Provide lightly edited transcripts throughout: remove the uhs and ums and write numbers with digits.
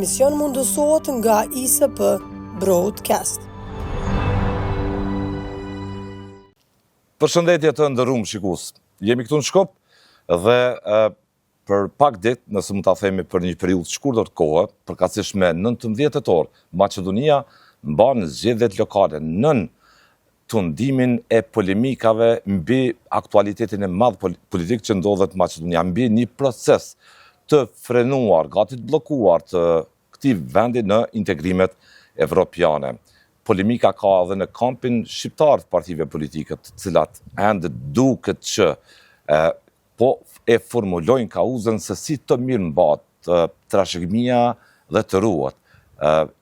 emision mundësohet nga ISP Broadcast. Përshëndetje të ndëruar shikues. Jemi këtu në Shkup dhe për pak ditë, nëse mund ta themi për një periudhë të shkurtër kohë, përkatësisht me 19 tetor, Maqedonia mban zgjedhjet lokale nën tundimin e polemikave mbi aktualitetin e madh politik që ndodhet në Maqedonia, mbi një proces të frenuar, gati të bllokuar të këtij vendi në integrimet evropiane. Polemika ka edhe në kampin shqiptar të partive politike, të cilat ende duket që po e formulojnë kauzën se si të mirëmbahet trashëgimia dhe të ruhet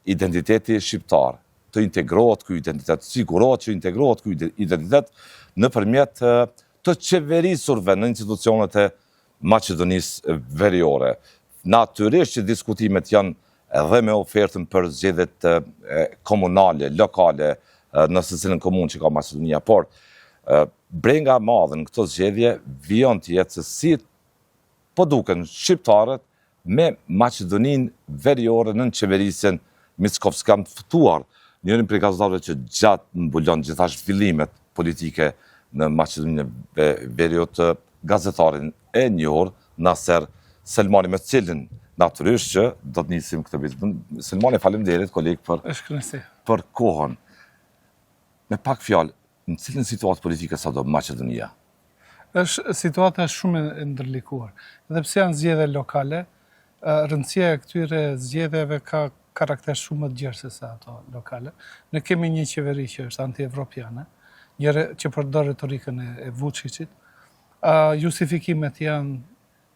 identiteti shqiptar, të integrohet ky identitet, sigurohet që integrohet ky identitet nëpërmjet të qeverisurve në institucionet e Maqedonisë Veriore. Natyrisht që diskutimet janë edhe me ofertën për zgjedhjet komunale, lokale në secilën komunë që ka Maqedonia, por brenga e madhe në këto zgjedhje vijon të jetë se si po duken shqiptarët me Maqedoninë Veriore në qeverisjen Micković. Kam ftuar njërin prej gazetarëve që gjatë mbulon gjithashtu zhvillimet politike në Maqedoninë Veriore, gazetarin e njohur Naser Selmani, me cilin natyrisht që do të nisim këtë bisedë. Selmani, faleminderit koleg për kohën. Me pak fjalë, në cilën situatë politike sa do Maqedonia? Është situata shumë e ndërlikuar. Edhe pse janë zgjedhje lokale, rëndësia e këtyre zgjedhjeve ka karakter shumë më të gjerë se sa ato lokale. Ne kemi një qeveri që është anti-evropiane, që përdor retorikën e Vučićit. Justifikimet janë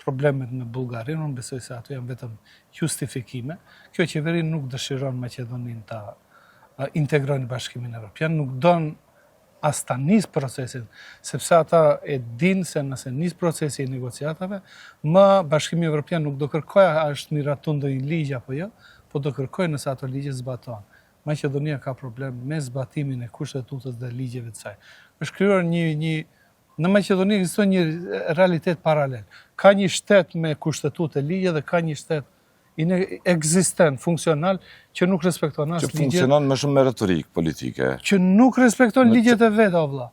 problemet me Bullgarinë, unë besoj se ato janë vetëm justifikime. Kjo qeveri nuk dëshiron Maqedoninë ta integrojë në Bashkimin Evropian, nuk don as ta nis procesin, sepse ata e dinë se nëse nis procesi i negociatave, më Bashkimi Evropian nuk do kërkojë a është miratu ndonjë ligj apo jo, po do kërkojë nëse ato ligje zbatohen. Maqedonia ka problem me zbatimin e kushtetutës dhe ligjeve të saj. Është krijuar në Maqedoni ekziston një realitet paralel. Ka një shtet me kushtetutë e ligje dhe ka një shtet ekzistent, funksional, që nuk respekton as ligjet. Që funksionon më shumë me retorikë politike. Që nuk respekton ligjet e veta, o vëlla.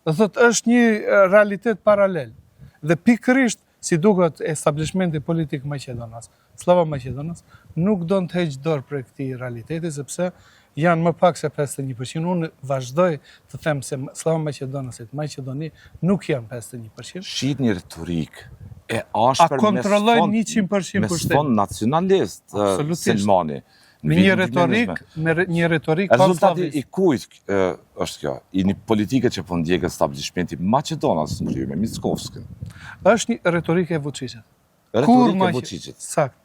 Do thotë është një realitet paralel. Dhe pikërisht si duket establishmenti politik maqedonas, Slava Maqedonas, nuk do të heqë dorë për këtij realiteti, sepse janë më pak se 51%. Unë vazhdoj të them se Slava Maqedonasit, Maqedoni nuk janë 51%. Shit një retorik e ashpër me fond nacionalist, Selmani. Me një retorik rezultati i kujt është kjo? I një politike që po ndjek establishmenti Maqedonas në krye me Mickovićin. Është një retorike e Vučićit. Retorike e Vučićit. Sakt.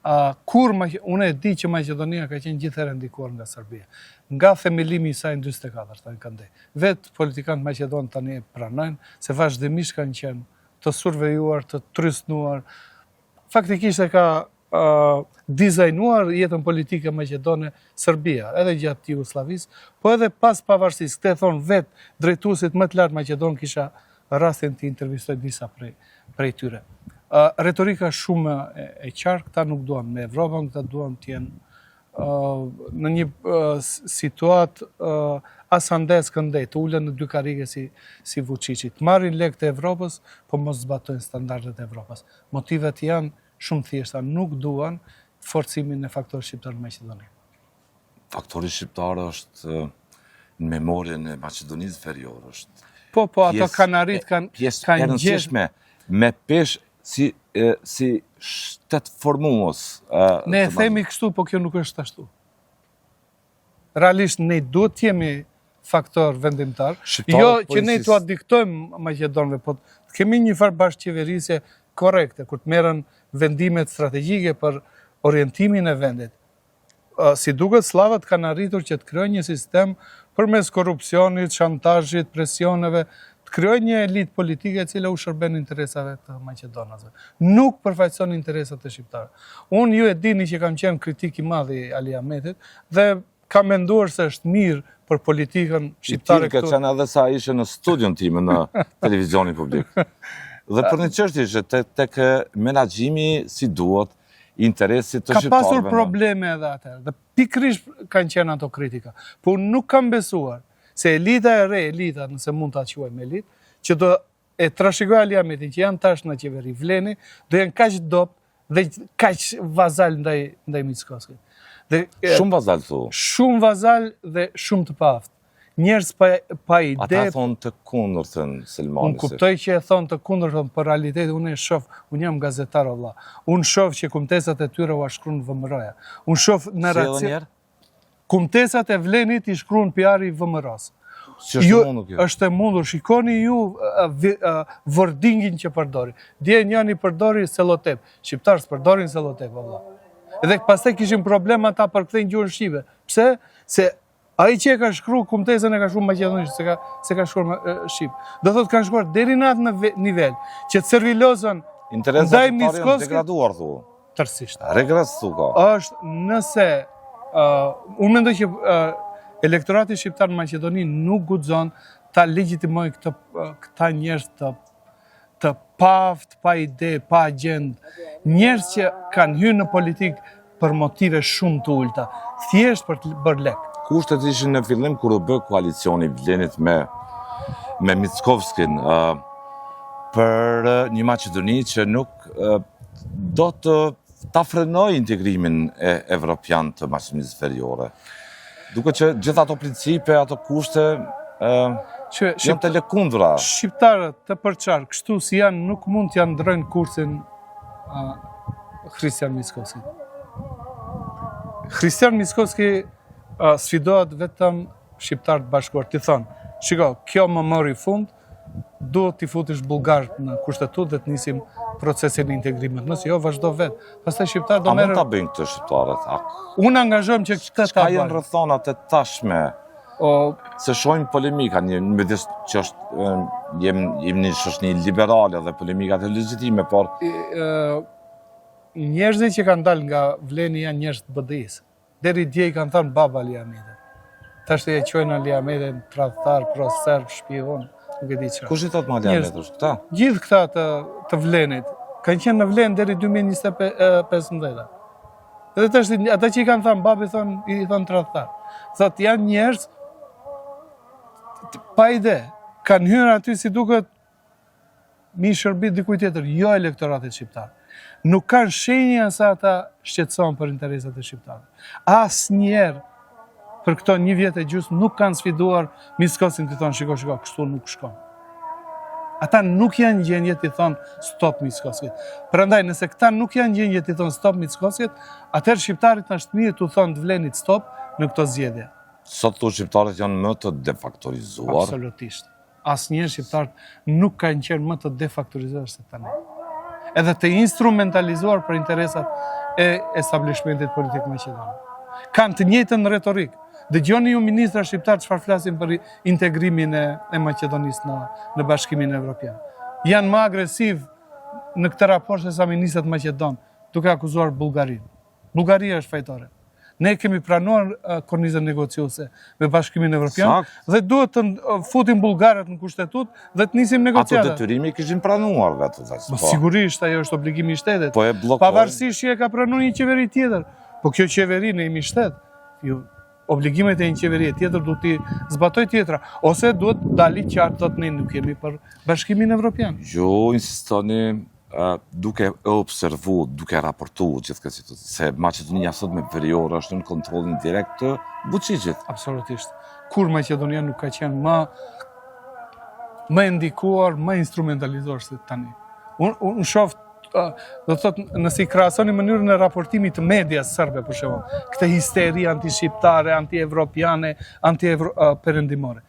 Unë e di që Maqedonia ka qenë gjithherë ndikuar nga Serbia. Nga themelimi i saj në 44 tani kanë dhënë. Vetë politikanët maqedonë tani e pranojnë se vazhdimisht kanë qenë të survejuar, të trysnuar. Faktikisht e ka dizajnuar jetën politike maqedone Serbia, edhe gjatë Jugosllavisë, po edhe pas pavarësisë. Këtë e thonë vetë drejtuesit më të lartë maqedon, kisha rastin të intervistoj disa prej tyre. Retorika shumë e qartë, këta nuk duan me Evropën, këta duan të jenë në një situatë asandes këndej, të ulen në dy karrige si Vučićit. Marrin lekët e Evropës, po mos zbatojnë standardet e Evropës. Motivet janë shumë thjeshta, nuk duan forcimin e faktorit shqiptar në Maqedoni. Faktori shqiptar është në memorien e Maqedonisë Veriore, është. Po, ato kanë arrit, pjesë e rëndësishme me peshë si shtet formues. Ne e themi kështu, po kjo nuk është ashtu. Realisht ne duhet të jemi faktor vendimtar, jo që ne t'u diktojmë Maqedonëve, po kemi një farë bashkëqeverisje korrekte, kur të merren vendimet strategjike për orientimin e vendit. Si duket, sllavat kanë arritur që të krijojnë një sistem përmes korrupsionit, shantazhit, presioneve, të krijojnë një elitë politike e cila u shërben interesave të maqedonasve. Nuk përfaqëson interesat e shqiptarëve. Unë ju e dini që kam qenë kritik i madh i Ali Ahmetit dhe kam menduar se është mirë për politikën shqiptare këtu. I tillë ka edhe sa ishe në studion time në televizionin publik. Dhe për një çështje që tek menaxhimi si duhet, interesit të Ka shqiptarëve. pasur probleme edhe atëherë, dhe pikrisht kanë qenë ato kritika. Po unë nuk kam besuar se elita e re, elita, nëse mund ta quajmë elitë, që do e trashëgoj Ali Ahmetin, që janë tash në qeveri vleni, do janë kaq dop dhe kaq vazal ndaj Mickoskit. Shumë vazal thu. Shumë vazal dhe shumë të paaft. Njerëz pa ide. Ata thonë të kundërtën Selmani. Unë kuptoj që e thonë të kundërtën, për realitet unë e shoh, unë jam gazetar valla. Unë shoh që kumtesat e tyre u shkruan VMR-ja. Unë shoh narracion. Kumtesat e Vlenit i shkruan PR-i VMR-s. Është e mundur, shikoni ju vërdingin që përdori. Dje njëni përdori selotep, shqiptarës përdorin selotep, valla. Edhe pastaj kishim problema ta përkthejnë gjuhën shqipe. Pse? Se ai që e ka shkruar kumtesën e ka shkruar maqedonisht, se ka shkruar shqip. Do thotë kanë shkuar deri në atë nivel që të servilozën ndaj Mickoskit degraduar thu. Tërësisht. Regres thu ka. Është nëse unë mendoj që elektorati shqiptar në Maqedoni nuk guxon ta legjitimoj këta njerëz të paaft, pa ide, pa agjend, njerëz që kanë hyrë në politikë për motive shumë të ulta, thjesht për të bërë lek. Kushtet ishin në fillim kur u bë koalicioni Vlenit me Mickovskin për një Maqedoni që nuk do të ta frenoj integrimin evropian të Maqedonisë Veriore. Duke që gjitha ato principe, ato kushte janë të lëkundura. Shqiptarët të përçarë, kështu si janë, nuk mund t'ja ndrojnë kursin Hristijan Mickovski. Hristijan Mickovski sfidohet vetëm shqiptarët bashkuar. Ti thonë, shiko, kjo më mori fund, duhet t'i futish bullgarët në kushtetut dhe t'nisim procesin e integrimit. Nëse jo, vazhdo vetë. Pastaj shqiptarët do merren. A mund ta bëjnë këtë shqiptarët? Unë angazhojmë që këtë ta bëjnë. Ka janë rrethonat e tashme? Se shohim polemika, midis që jemi një shoqëni liberale dhe polemikat e legjitime, por njerëzit që kanë dalë nga Vleni janë njerëz të BDI-s. Deri dje i kanë thënë baba Ali Ahmetit. Tash e quajnë Ali Ahmetin tradhtar, pro-serb, shpion. Kush i thot ma Ali Ahmetit? Këta? Gjithë këta të Vlenit. Kanë qenë në Vlen deri 2015. Dhe tash ata që i kanë thënë babi i thon tradhtar. Thotë janë njerëz pa ide. Kanë hyrë aty si duket mi shërbit dikujt tjetër, jo elektoratit shqiptar. Nuk kanë shenja se ata shqetësohen për interesat e shqiptarëve. Asnjëherë për këto një vjet e gjysmë nuk kanë sfiduar Mickovskin të thonë shiko, kështu nuk shkon. Ata nuk janë në gjendje të thonë stop Mickovskit. Prandaj nëse këta nuk janë në gjendje të thonë stop Mickovskit, atëherë shqiptarit në është mirë të thonë të Vlenit stop në këto zgjedhje. Sot thu shqiptarët janë më të defaktorizuar? Absolutisht. Asnjëherë shqiptarët nuk kanë qenë më të defaktorizuar se tani. Edhe të instrumentalizuar për interesat e establishmentit politik maqedon. Kanë të njëjtën retorik. Dëgjoni ju ministra shqiptar çfarë flasin për integrimin e Maqedonisë në Bashkimin Evropian. Janë më agresiv në këtë raport se sa ministrat maqedon, duke akuzuar Bullgarinë. Bullgaria është fajtore. Ne kemi pranuar kornizën negociuese me Bashkimin Evropian dhe duhet të futim bullgarët në kushtetutë dhe të nisim negociatat. Ato detyrimi kishin pranuar vetë. Sigurisht, ajo është obligimi i shtetit. Po e bllokojnë. Pavarësisht që e ka pranuar një qeveri tjetër. Po kjo qeveri ne jemi shtet. Obligimet e një qeverie tjetër duhet t'i zbatoj tjetra. Ose duhet dali qartë thotë ne nuk jemi për Bashkimin Evropian. Ju insistoni duke observu, duke raportu gjithë këtë situatë, se Maqedonia sot me Veriore është në kontrollin direkt të Vučićit. Absolutisht. Kur Maqedonia nuk ka qenë më ndikuar, më instrumentalizuar se tani. Unë shoh, do të thotë, nëse i krahasoni mënyrën e raportimit të medias serbe për shembull, këtë histeri anti-shqiptare, anti-evropiane, anti-perëndimore.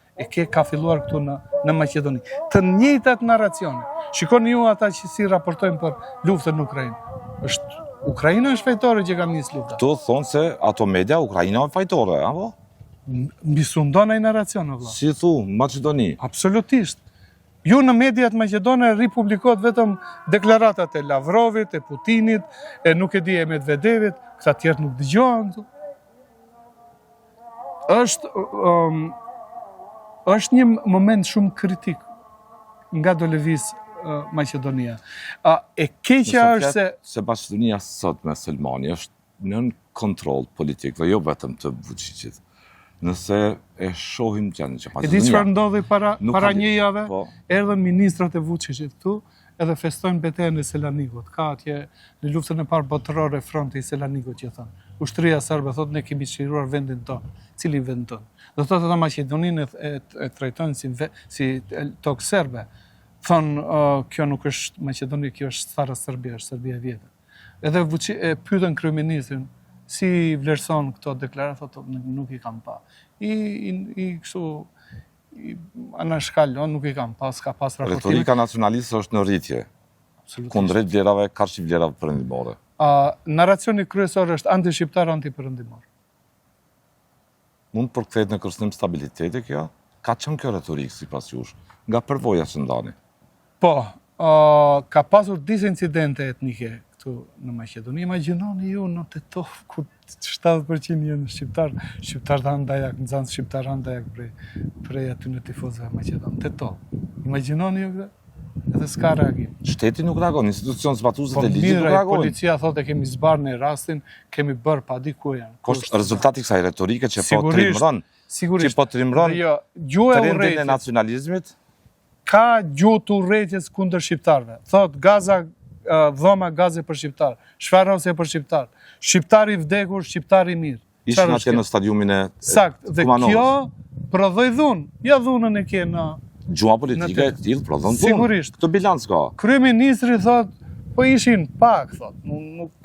Ka filluar këtu në Maqedoni. Të njëjtat narracione. Shikoni ju ata që si raportojnë për luftën në Ukrainë. Ukraina është fajtore që ka nisë lufta. Tu thonë se ato media Ukraina është fajtore, apo? Mbi sundon ai narracion, vëlla. Si thu, Maqedoni? Absolutisht. Ju në mediat maqedone ripublikohet vetëm deklaratat e Lavrovit, e Putinit, e nuk e di e Medvedevit, këta tjerë nuk dëgjohen. Është një moment shumë kritik nga do lëviz Maqedonia. E keqja është se Maqedonia sot me Selmani është nën kontroll politik dhe jo vetëm të Vučićit. Nëse e shohim që Maqedonia... E di çfarë ndodhi para një jave? Po. Erdhën ministrat e Vučićit këtu edhe festojnë betejën e Selanikut. Ka atje në luftën e parë botërore fronti i Selanikut që thonë. Ushtria serbe thotë ne kemi çliruar vendin tonë. Cili vend tonë? Do thotë ata Maqedoninë e trajtojnë si tokë serbe. Thonë kjo nuk është Maqedoni, kjo është stara Serbia, është Serbia e vjetër. Edhe pyetën kryeministrin si vlerëson këto deklaratë, thotë nuk i kam pa. I kështu anashkallon, nuk i kam pas, ka pas raportime. Retorika nacionaliste është në rritje, kundrejt vlerave, karshi vlerave perëndimore. Narracioni kryesor është anti-shqiptar, anti-perëndimor. Mund përkthehet në kërcënim stabiliteti kjo? Ka qenë kjo retorikë sipas jush, nga përvoja që ndani? Po, ka pasur disa incidente etnike këtu në Maqedoni. Imagjinoni ju në Tetov, ku 70% janë shqiptar të andajak, nxënës shqiptar andajak prej aty në tifozëve Maqedon. Tetov. Imagjinoni ju këtë? Edhe s'ka reagim. Shteti nuk reagon, institucion zbatuese të ligjit nuk Mirë, reagojnë. policia thotë kemi zbarë në rastin, kemi bërë pa di ku janë. Është rezultati kësaj retorike që po trimron, Sigurisht. që po trimron Gjuhë e trendin e urrëties. nacionalizmit. Ka gjuhë të urrëties kundër shqiptarëve. Thot Gaza, dhoma Gaze për shqiptar, shfarosje për shqiptar. Shqiptari vdekur, shqiptari mirë. Ishin atje në stadiumin e Sakt, dhe Kumanovës. kjo prodhoi dhunë. Ja dhunën e ke në... Gjua politike e tillë prodhon dhunë. Sigurisht. Këtë bilanc ka. Kryeministri thot, po ishin pak, thot.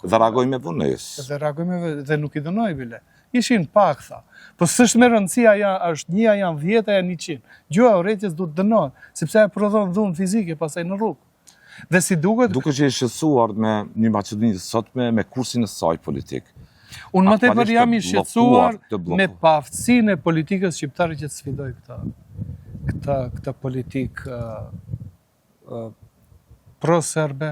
Dhe reagoj me vonesë. Dhe reagojme dhe nuk i dënoj bile. Ishin pak, tha. Po s'është me rëndësia është njëja janë 10 e janë 100. Gjua e urrëties duhet dënohet, sepse e prodhon dhunë fizike pasaj në rrugë. Dhe si duket... Duke që e shqetësuar me një Maqedoni të sotme me kursin e saj politik. Unë më tepër jam i shqetësuar me paaftësinë e politikës shqiptare që të sfidoj këtë politikë pro-serbe,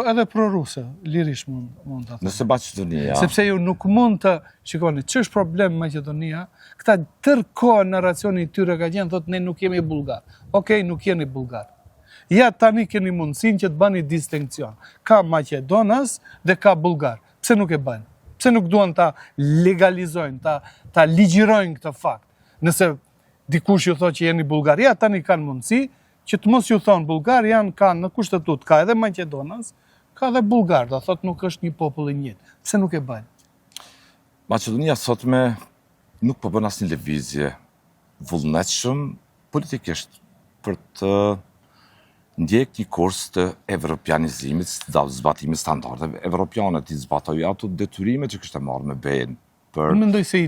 edhe pro-ruse, lirish mund të thënë. Nëse Maqedonia... Sepse ju nuk mund të, shikoni, që është problem me Maqedonia, këta tërkohë narracioni i tyre ka qenë, thotë ne nuk jemi bulgar. Okej, nuk jeni bulgar. Ja tani keni mundësin që të bëni distinkcion. Ka Maqedonas dhe ka bulgar. Pse nuk e bëjnë? Pse nuk duan ta legalizojnë, ta ligjirojnë këtë fakt? Nëse dikush ju thotë që jeni bulgar, ja tani kanë mundësi që të mos ju thonë bulgar, kanë në kushtetut, ka edhe Maqedonas, ka edhe bulgar, do thotë nuk është një popull i njëjtë. Pse nuk e bëjnë? Maqedonia sotme nuk po bën asnjë lëvizje vullnetshëm politikisht për të ndjek një kurs të evropianizimit, zbatimit standardeve evropiane, të zbatojë ato detyrime që kishte marrë me BE-n për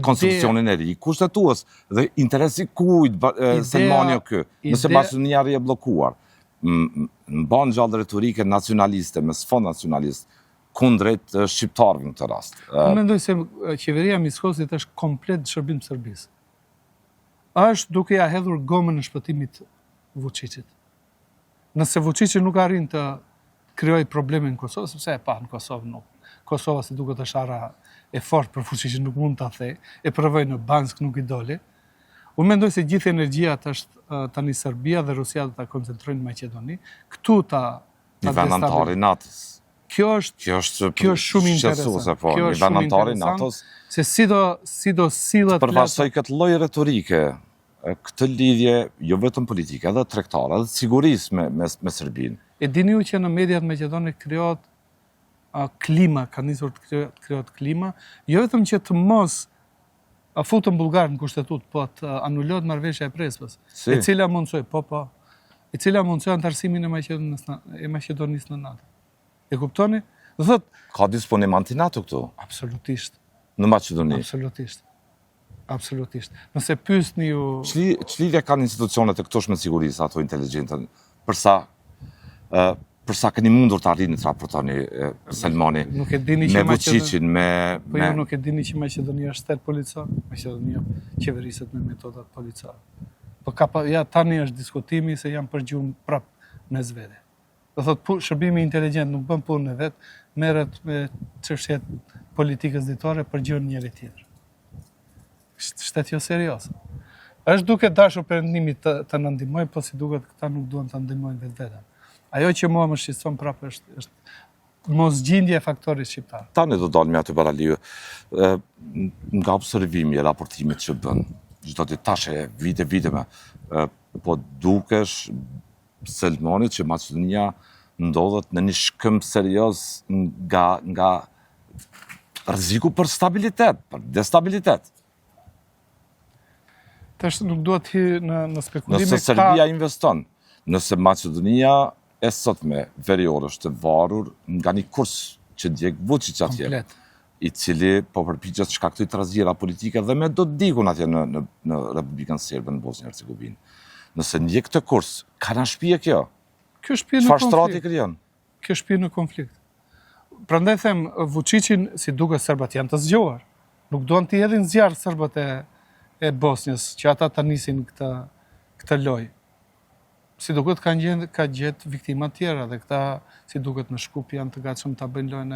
konstitucionin e ri, kushtetues dhe interesi kujt Selmani o kë. Nëse Maqedonia rri e bllokuar, mban gjallë retorike nacionaliste me sfond nacionalist kundrejt shqiptarëve në këtë rast. Unë mendoj se qeveria Miskosit është komplet shërbim Serbisë. Është duke ja hedhur gomën në shpëtimit Vučićit. Nëse Vučići nuk arrin të krijojë probleme në Kosovë, sepse e pa në Kosovë nuk. Kosova si duket është ara e fortë për Vučićin, nuk mund ta thej, e provoi në Bansk, nuk i doli. Unë mendoj se gjithë energjia është tani Serbia dhe Rusia do ta koncentrojnë në Maqedoni, këtu ta vend antar i NATO-s. Kjo është shumë interesante. Kjo është shumë interesante. Se si do sillet përfaqësoj këtë lloj retorike, këtë lidhje jo vetëm politike, edhe tregtare, edhe sigurisë me Serbinë. E dini ju që në mediat maqedone krijohet klima, ka nisur të krijohet klima, jo vetëm që të mos futën bullgarë në kushtetut, po të anulohet marrëveshja e Prespës, e cila mundsoi, e cila mundsoi antarësimin e Maqedonisë në NATO. E kuptoni? Do thotë ka disponim anti-NATO këtu? Absolutisht. Në Maqedoni? Absolutisht. Absolutisht. Nëse pyesni ju... Ç'lidhje kanë institucionet e këto sigurisë, ato inteligjente, përsa keni mundur të arrini të raportoni Selmani me Vučićin, Po ju nuk e dini që Maqedonia është shtet policor, Maqedonia qeveriset me metodat policore. Po tani është diskutimi se janë përgjumë prapë mes vete. Do thotë shërbimi inteligjent nuk bën punën e vet, merret me çështjet politikës ditore për gjën njëri tjetër. Shtet jo serioz. Është duke dashur perëndimit të na ndihmojë, po si duket këta nuk duan ta ndihmojnë vetveten. Ajo që mua më shqetëson prapë është mosgjendja e faktorit shqiptar. Tani do dalë me aty paraliju. Nga observimi e raportimit që bën, çdo ditë tash e vite me, po dukesh Selmonit që Maqedonia ndodhet në një shkëm serioz nga rreziku për stabilitet, për destabilitet. Tash nuk duhet të hy në spekulime. Nëse Serbia investon, nëse Maqedonia e sotme verior është të varur nga një kurs që djeg Vučić atje, Komplet. I cili po përpiqet të shkaktoj trazjera politike dhe me do të dikun atje në Republikën Serbe në Bosnjë Hercegovinë. Nëse ndjek këtë kurs, ka na shpije kjo? Kjo shpije në Çfarë shtrati konflikt. krijon? Kjo shpije në konflikt. Prandaj them Vučićin si duket serbat janë të zgjuar. Nuk duan të hedhin zjarr serbat e Bosnjës që ata ta nisin këtë lojë. Si duket ka gjetë viktima të tjera dhe këta si duket në Shkup janë të gatshëm ta bëjnë lojën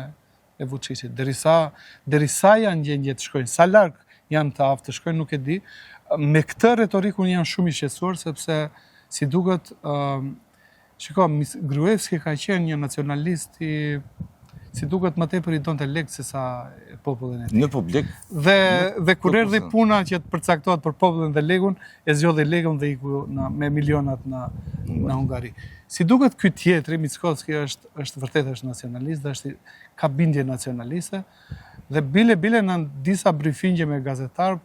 e Vučićit. Derisa janë gjendje të shkojnë, sa larg janë të aftë të shkojnë nuk e di. Me këtë retorikë unë jam shumë i shqetësuar sepse si duket shiko, Gruevski ka qenë një nacionalist si duket më tepër I donte lek se sa popullin e tij. Në publik, Dhe kur erdhi puna që të përcaktohet për popullin dhe legun, e zgjodhi legun dhe iku me milionat në Hungari. Si duket ky tjetri, Mickoski është vërtet është nacionalist dhe ka bindje nacionaliste dhe bile në disa brifingje me gazetar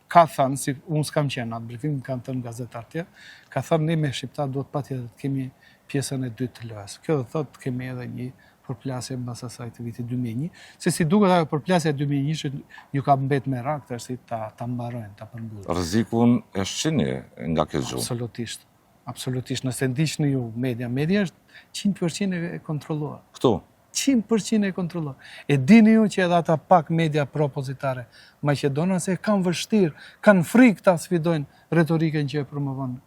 ka thënë, si unë s'kam qenë atë brifing, kanë thënë gazetar tjerë, ka thënë ne me shqiptar duhet patjetër të kemi pjesën e dytë të lojës. Kjo do thotë të kemi edhe një përplasje mbas asaj të vitit 2001, se si duket ajo përplasja e 2001 që ju ka mbet me rak, tash ta mbarojnë, ta përmbullin. rrezikun e shqini nga kjo gjuhë. Absolutisht. Absolutisht. Nëse ndiqni ju media është 100% e kontrolluar. Këtu, 100% e kontrolluar. E dini ju që edhe ata pak media propozitare maqedonase kanë vështirë, kanë frikë ta sfidojnë retorikën që e promovon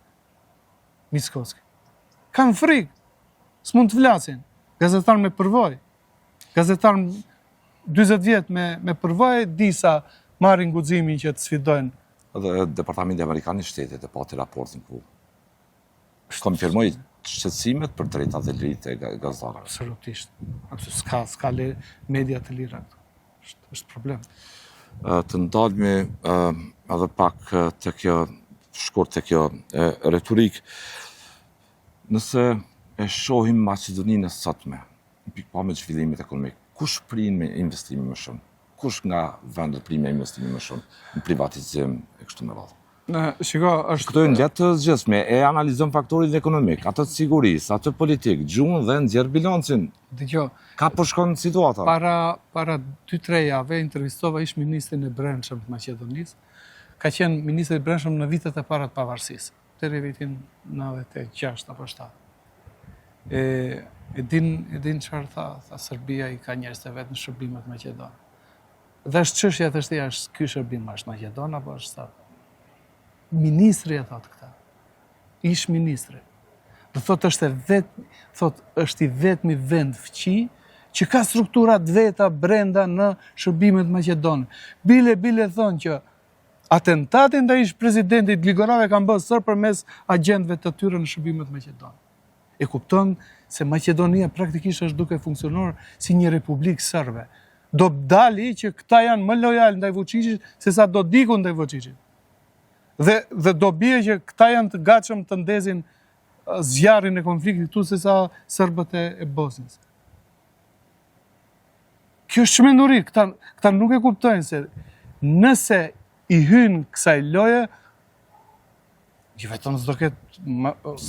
Mickoski. Kanë frikë. S'mund të vlasin. Gazetar me përvojë. Gazetar 40 vjet me përvojë, disa marrin guximin që të sfidojnë. edhe Departamenti Amerikan I Shtetit e pati raportin ku konfirmoi shqetësimet për drejtat dhe liritë e gazetarëve. Absolutisht. S'ka media të lira këtu. Është problem. Të ndalmi edhe pak të kjo, shkurt të kjo retorik, nëse e shohim Maqedoninë e sotme, në pikpamje të zhvillimit ekonomik, kush prin me investimi më shumë? Kush nga vendet prin me investimi më shumë? Në privatizim e kështu me radhë. Shiko, është Këto janë letë të zgjedhshme, e analizon faktorin ekonomik, atë të sigurisë, atë politik, gjuhën dhe nxjerr bilancin. dëgjoj, Ka po shkon situata? para 2-3 javë intervistova ish ministrin e brendshëm të Maqedonisë. Ka qenë ministri I brendshëm në vitet e para të pavarësisë, deri vitin 96 apo 7. E din çfarë tha Serbia I ka njerëz të vet në shërbimet maqedon. Dhe është çështja të shtëja, është ky shërbim është maqedon apo është sa? Ministri e thot këta. Ish ministri. Do thot është I vetmi vend fqi që ka strukturat veta brenda në shërbimet maqedone. Bile thonë që atentatin ndaj ish presidentit Gligorave kanë bërë sër përmes agjentëve të tyre në shërbimet maqedone. E kupton se Maqedonia praktikisht është duke funksionuar si një republikë serbe. Do dali që këta janë më lojal ndaj Vučićit se sa do dikun ndaj Vučićit. Dhe do bie që këta janë të gatshëm të ndezin zjarrin e konfliktit këtu se sa serbët e Bosnjës. Kjo është çmenduri, këta nuk e kuptojnë se nëse I hyn kësaj loje, vetëm s'do ketë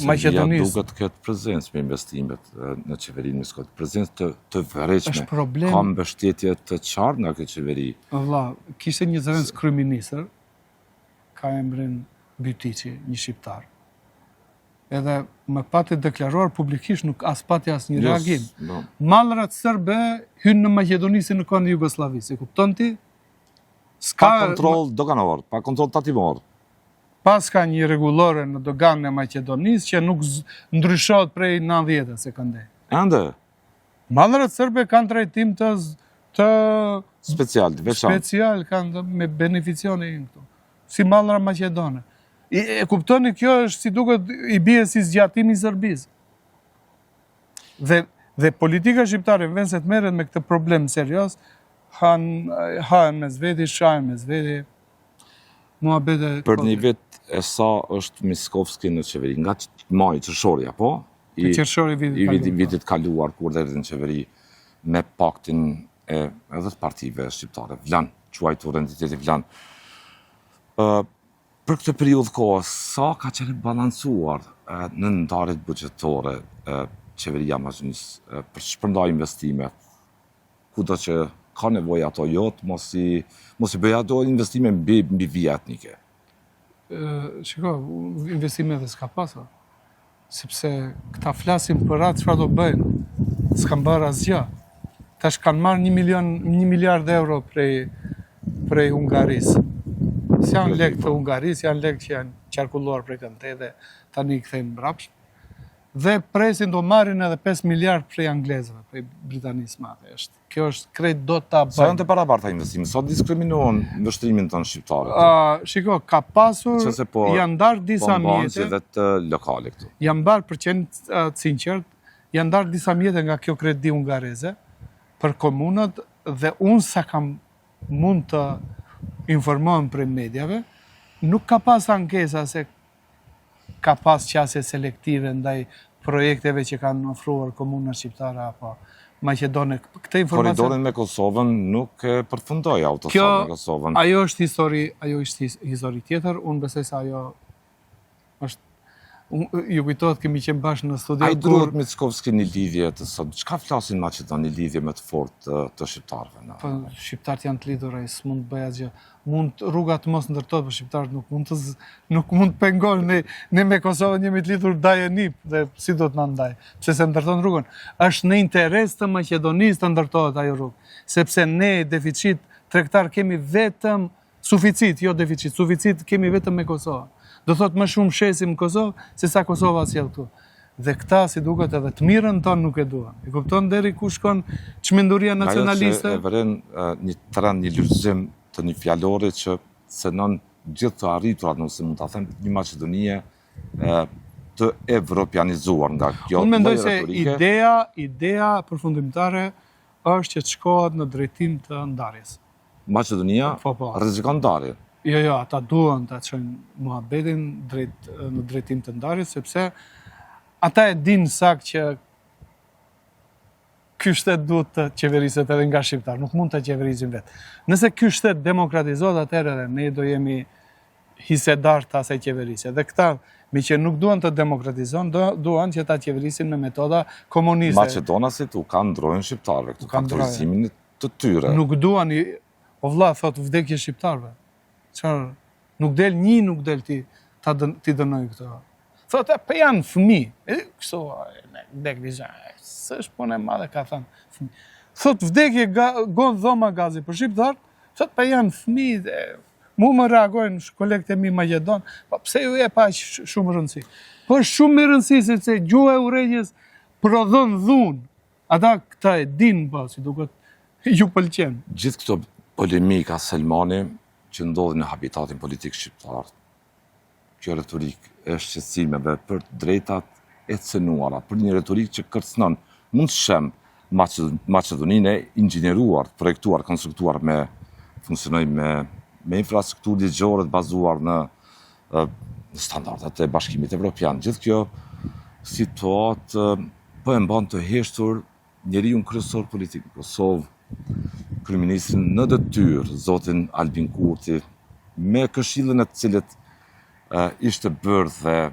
Maqedonisë. Duket të ketë prezencë me investimet në qeverinë Mickoski, prezencë të vërejshme. Është problem. Ka mbështetje të qartë nga këtë qeveri. Valla, kishte një zëvendës kryeministër, ka emrin Bytiçi, një shqiptar. Edhe më pati deklaruar publikisht nuk as pati as një reagim. No. Mallrat serbe hynë në Maqedoni si në kohën e Jugosllavisë. E kupton ti? Pa kontroll doganor, pa kontroll tatimor. Pas ka një rregullore në doganën e Maqedonisë që nuk ndryshohet prej 90-të se kanë. Ende? Mallrat serbe kanë trajtim të Special, të veçantë. Special kanë me beneficione këtu. Si mallra maqedone. E kuptoni kjo është si duket I bie si zgjatimi I Serbisë. Dhe politika shqiptare në vend se të merret me këtë problem serioz, hahen me zveti, shahen me zveti, muhabete. Për një vit e sa është Miskovski në qeveri, nga maji qershori, apo? Qershori vitit kaluar, kur dhe në qeveri, me paktin edhe të partive shqiptare, vlan, quajtur entiteti vlan. Për këtë periudhë kohë, sa ka qenë balancuar në ndarjet buxhetore qeveria Maqedonisë për shpërndaj investimet, kudo që ka nevojë ato jotë, mos i bëj ato investime mbi vija etnike. Shiko, investime dhe s'ka pasur, sepse këta flasin për atë çfarë do bëjnë, s'kan bërë asgjë. Tash kanë marrë 1 miliard euro prej Hungarisë. S'janë lekë të Hungarisë, janë lekë që janë qarkulluar prej këndë dhe tani i kthejnë mbrapsht. Dhe presin do marrin edhe 5 miliard prej anglezëve, prej Britanisë madhe. Kjo është krejt do ta bëjnë. Sa janë të parabarta investime? Sa diskriminohen vështrimin tonë shqiptare? Shiko, ka pasur, janë ndarë disa mjete. Dhe të lokale këtu. Janë ndarë, për qenë sinqert, janë ndarë disa mjete nga kjo kredi hungareze për komunët, dhe unë sa kam mund të informohem prej medjave, nuk ka pas ankesa se ka pas qasje selektive ndaj projekteve që kanë ofruar komuna shqiptare apo Maqedone. Këtë informacion... Koridorin me Kosovën nuk e përfundoi autostradën me Kosovën. Ajo është histori tjetër, unë besoj se ajo është... Ju kujtohet kemi qenë bashkë në studio. A i duhet Miskovski një lidhje të sot? Çka flasin Maqedoni një lidhje me të fortë të shqiptarëve? Po, shqiptarët janë të lidhur, ai s'mund të bëj asgjë. Rruga të mos ndërtohet, por shqiptarët nuk mund të pengojnë. Ne me Kosovën jemi të lidhur daj e nip, dhe si do të na ndaj? Pse se ndërton rrugën? Është në interes të Maqedonisë të ndërtohet ajo rrugë, sepse ne deficit tregtar kemi vetëm suficit, jo deficit, suficit kemi vetëm me Kosovën. Do thot më shumë shesim Kosovë, se sa Kosova sjell këtu. Dhe këta, si duket, edhe të mirën tonë nuk e duan. E kupton deri ku shkon çmenduria nacionaliste? Ajo që e vëren një trend, një lulëzim të një fjalori që cënon gjithë të arriturat, nëse mund ta them, një Maqedonie të evropianizuar nga kjo. Unë mendoj se ideja përfundimtare është që të shkohet në drejtim të ndarjes. Maqedonia rrezikon ndarje. Jo, ata duan ta çojnë muhabetin në drejtim të ndarjes, sepse ata e dinë sakt që ky shtet duhet të qeveriset edhe nga shqiptar, nuk mund të qeverisin vetë. Nëse ky shtet demokratizohet, atëherë edhe ne do jemi hisedar të asaj qeverisje. Dhe këta, me që nuk duan të demokratizon, duan që ta qeverisin me metoda komuniste. Maqedonasit u kanë ndrojnë shqiptarëve, këtu faktorizimin të tyre. Nuk duan, o vlla, thot vdekje shqiptarëve. Nuk del nuk del ti dënoj këto. Thotë, për janë fëmi. Kështu, së është punë e madhe, ka thënë fëmi. Thotë, vdekje godë dhoma gazi për shqiptar, thotë, për janë fëmi, mu më reagojnë kolegët e mi Maqedon, po pse ju e pa shumë rëndësi? Po shumë rëndësi, se gjuha e urrejtjes prodhon dhunë. Ata këta e dinë, po, si duket, ju pëlqen. Gjithë këto polemika Selmani, që ndodhi në habitatin politik shqiptar, kjo retorik e shqetësimeve për drejtat e cënuara, për një retorik që kërcënon, mund të shem Maqedoninë e inxhinieruar, projektuar, konstruktuar funksionoj me infrastrukturë ligjore të bazuar në standardet e Bashkimit Evropian. Gjithë kjo situatë po e mban të heshtur njeriu kryesor politik në Kosovë, kryeministrin në detyrë, zotin Albin Kurti, me këshillën e të cilët ishte bërë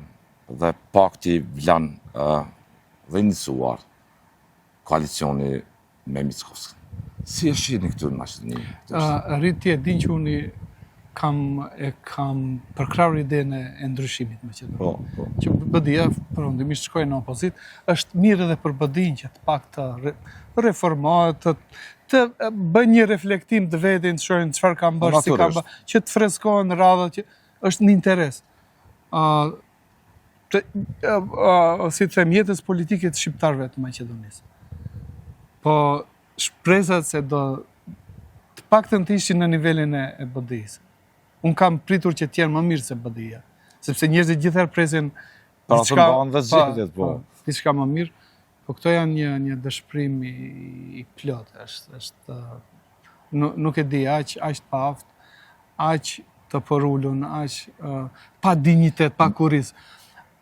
dhe pakti vlan dhe iniciuar koalicioni me Miskovski. Si e shihni këtu në Maqedoni? Rritje din që unë kam përkrahur idenë e ndryshimit në Maqedoni. Që BDI përfundimisht shkojë në opozit, është mirë edhe për BDI-n që të pak të reformohet, të bëjnë një reflektim të vetin, të shohin çfarë kanë bërë, si kanë bërë, që të freskohen radhat, që është në interes. Si të them, jetës politike të shqiptarëve të Maqedonisë. Po shpresat se do të paktën të ishin në nivelin e BDI-s. Unë kam pritur që të jenë më mirë se BDI-ja, sepse njerëzit gjithherë presin diçka më mirë. Po këto janë një dëshpërim i plot, nuk e di, aq të paft, aq të përullun, aq pa dignitet, pa kuris.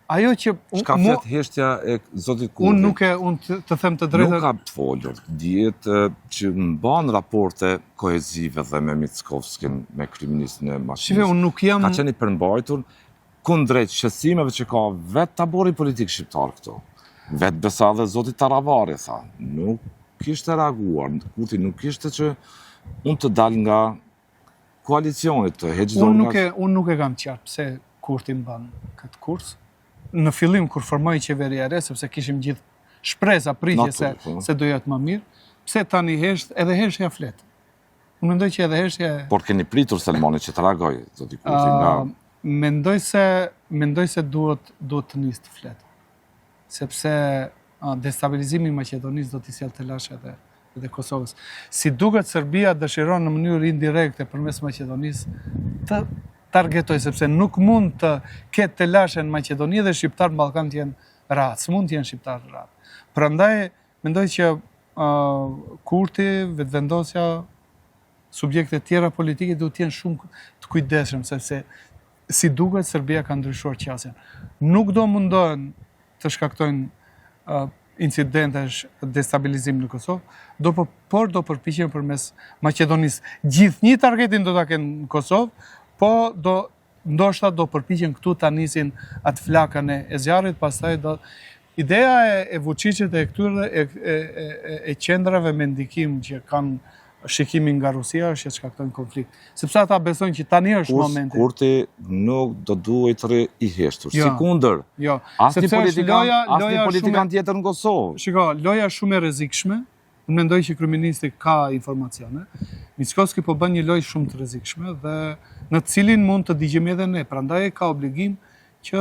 Ajo që... Shka flet heshtja e Zotit Kurthi? Unë të them të drejtën... Nuk ka folur, djetë që mban raporte kohezive dhe me Mickovskin, me kryeministin e Mashinis. Ka qenë i përmbajtur kundrejt shqetësimeve që ka vetë tabori politik shqiptar këto. Vetë besa dhe Zotit Taravari, tha. Nuk ishte reaguar, Kurthi nuk ishte që unë të dal nga koalicionit të hegjëdor nga... Unë nuk e kam qartë pse Kurthi mban këtë kurs. Në fillim, kur formoj qeveria re, sepse kishim gjithë shpresa, pritje se do jetë më mirë, pse tani edhe heshtja flet. Unë mendoj që edhe heshtja... Por keni pritur Selmoni që të reagoj, Zoti Kurthi nga... Mendoj se duhet të nisë të flet. Sepse destabilizimi i Maqedonisë do t'i sjellë të lashe edhe Kosovës. Si duket Serbia dëshiron në mënyrë indirekte përmes Maqedonisë të targetoj, sepse nuk mund të ketë të lashe në Maqedoni dhe shqiptarë në Ballkan të jenë rahat, s'mund të jenë shqiptarë rahat. Prandaj, mendoj që Kurthi, vetëvendosja, subjekte tjera politike duhet të jenë shumë të kujdesshëm, sepse si duket Serbia ka ndryshuar qasjen. Nuk do mundohen të shkaktojnë incidente destabilizim në Kosovë, por do përpiqen përmes Maqedonisë. Gjithnjë targetin do ta kenë në Kosovë, po ndoshta do përpiqen këtu ta nisin atë flakën e zjarrit, pastaj do... Ideja e Vučićit e këtyre e qendrave me ndikim që kanë shikimin nga Rusia është që shkaktojnë konflikt. Sepse ata besojnë që tani është momenti. Kurthi nuk do duhet të i heshtur. Sikundër, asnjë politikan tjetër në Kosovë. Shiko, loja shumë e rrezikshme. Unë mendoj që kryeministri ka informacione. Mickovski po bën një lojë shumë të rrezikshme dhe në cilin mund të digjemi edhe ne. Prandaj ka obligim që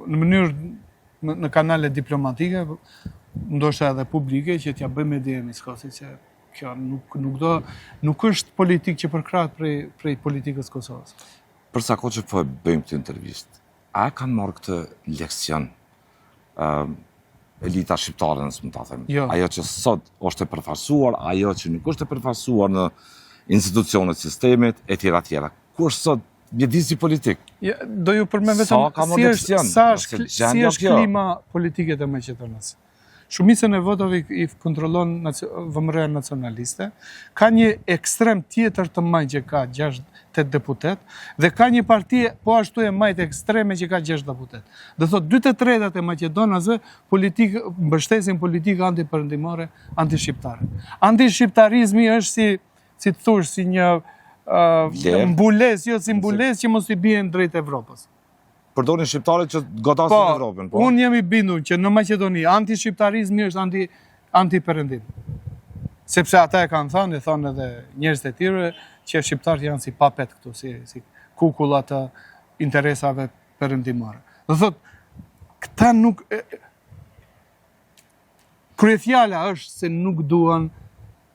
në mënyrë në kanale diplomatike, ndoshta edhe publike, që t'ja bëjmë ide Mickovskit që kjo nuk është politikë që përkrahet prej politikës Kosovës. Për sa kohë që po bëjmë këtë intervistë, a kanë marrë këtë leksion elita shqiptare, nësë më ta them? Ajo që sot është e përfaqësuar, ajo që nuk është e përfaqësuar në institucionet sistemit, e tjera. Ku është sot mjedisi politik? Do ju përmend vetëm si është klima politike të Maqedonisë. Shumicën e votave i kontrollon VMR-ja nacionaliste, ka një ekstrem tjetër të majtë që ka 6-8 deputet, dhe ka një parti po ashtu e majtë ekstreme që ka 6 deputet. Dhe thot, 2/3 e Maqedonasve mbështesin politikë antipërëndimore, antishqiptare. Antishqiptarizmi është si të thush, si një mbules, jo si mbules që mos i bien drejt Evropës. Përdorin shqiptarët që godasin Evropën. Unë jam i bindur që në Maqedoni antishqiptarizmi është anti-perëndim. Sepse ata e kanë thënë, thonë edhe njerëzit e tjerë, që shqiptarët janë si papet këtu, si kukullat të interesave perëndimore. Dhe thotë, këta nuk... Kryefjala është se nuk duan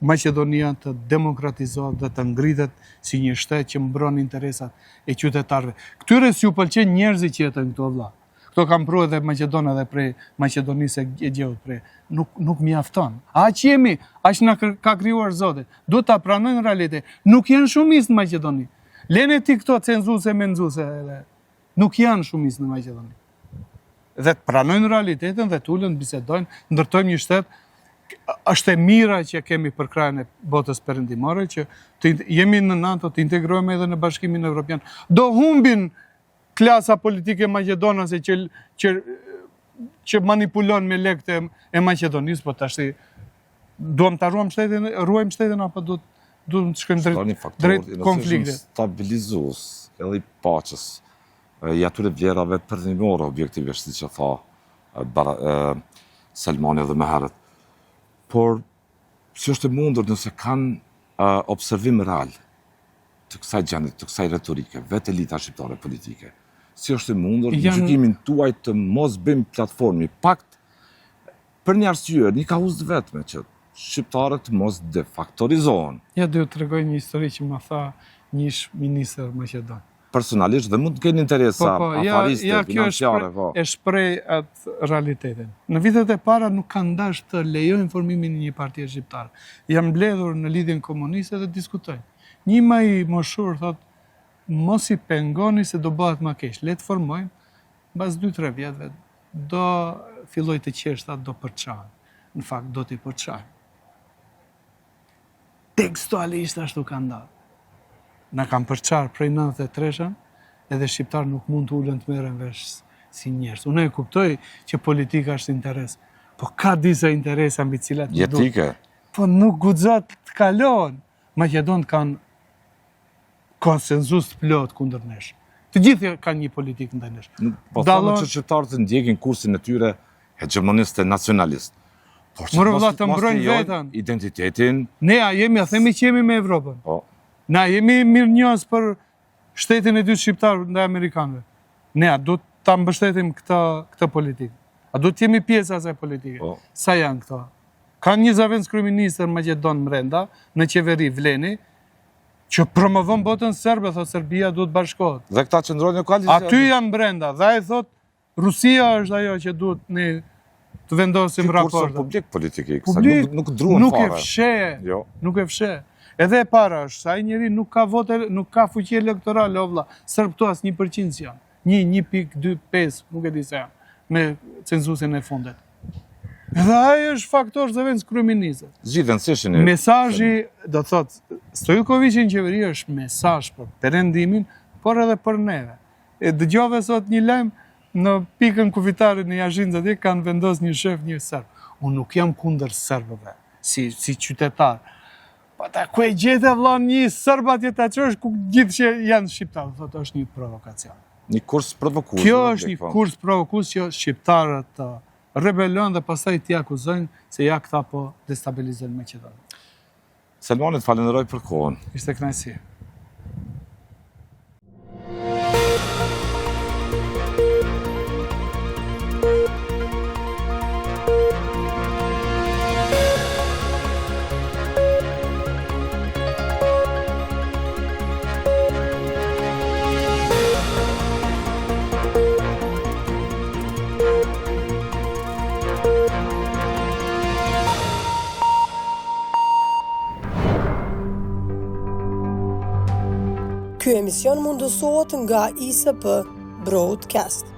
Maqedonia të demokratizohet dhe të ngritet si një shtet që mbron interesat e qytetarëve. Këtyre s'ju pëlqen njerëzit që jetojnë këto vëlla. Këto kanë pru edhe Maqedona dhe prej Maqedonisë e gjeut prej. Nuk mjafton. Aq jemi, aq na ka krijuar Zoti. Duhet ta pranojnë realitet. Nuk janë shumicë në Maqedoni. Lene ti këto cenzuese menzuese edhe. Nuk janë shumicë në Maqedoni. Dhe të pranojnë realitetin dhe tulen, bisedojnë, ndërtojmë një shtet. Është e mira që kemi për krajën e botës perëndimore, që jemi në NATO, të integrohemi edhe në Bashkimin Evropian. Do humbin klasa politike maqedonase që manipulon me lekët e Maqedonisë, po tash duam ta ruajmë shtetin apo duam të shkojmë drejt konfliktit. Stabilizues edhe i paqes i atyre vlerave perëndimore objektivisht, siç e tha Selmani edhe më herët. Por, si është e mundur nëse kanë observim real të kësaj gjendje, të kësaj retorike, vetë elita shqiptare politike, si është e mundur në gjykimin tuaj të mos bëjmë platformi pakt për një arsye, një kauzë vetme që shqiptarët mos defaktorizohen. Ja, do t'ju tregoj një histori që më tha një ministër maqedon. personalisht dhe mund të kenë interesa afariste, financiare, po. E shprej atë realitetin. Në vitet e para nuk kanë dash të lejojnë formimin e një partie shqiptare. Jam mbledhur në lidhjen komuniste dhe diskutojnë. Një më i moshur thot, mos i pengoni se do bëhet më keq. Le të formojmë, mbas 2-3 vjetëve do filloj të qeshtat, do përçahen. Në fakt do t'i përçahen. Tekstualisht ashtu kanë dalë. Na kanë përçarë prej 93-ën, edhe shqiptarë nuk mund të ullën të merren vesh si njerëz. Unë e kuptoj që politika është interes, po ka disa interesa mbi të cilat jetike. Po nuk guxat të kalohen. Maqedonët kanë konsenzus të plot kundër nesh. Të gjithë kanë një politikë ndaj nesh. Po thonë që shqiptarët ndjekin kursin e tyre hegemonist e nacionalist. Por që mos të mbrojnë veten, identitetin. Ne jemi, a themi që jemi me Evropën. Po. Na jemi mirënjohës për shtetin e dytë shqiptar ndaj amerikanëve. Ne a do ta mbështetim këtë politikë. A do të jemi pjesë asaj politike? Po. Sa janë këto? Kanë një zëvendës kryeministër Maqedon brenda në qeveri Vleni, që promovon botën serbe, thotë Serbia duhet bashkohet. Dhe këta qëndrojnë në koalicion. Aty janë brenda, dhe ai thotë Rusia është ajo që duhet ne të vendosim raporte. Publik politik, nuk druan fare. Nuk e fshe. Jo. Nuk e fshe. Edhe e para është, sa i njeri nuk ka vote, nuk ka fuqi elektorale, o vlla. Serb këtu as 1% janë. 1.25, nuk e di se janë, me cenzusin e fundet. Edhe ai është faktor zëvendës kryeministër. Zgjidhen si ishin. Mesazhi, do thotë, Stojkoviçi në qeveri është mesazh për perëndimin, por edhe për neve. E dëgjova sot një lajm në pikën kufitarit në Jashin atje kanë vendosur një shef një serb. Unë nuk jam kundër serbëve, si qytetar. Po ta ku e gjete vëlla një serb atje ta çosh ku gjithë që janë shqiptarë, thotë është një provokacion. Një kurs provokues. Kjo është një kurs provokues që shqiptarët rebelojnë dhe pastaj t'i akuzojnë se ja këta po destabilizojnë Maqedoninë. Selmani, të falenderoj për kohën. Ishte kënaqësi. Ky emision mundësohet nga ISP Broadcast.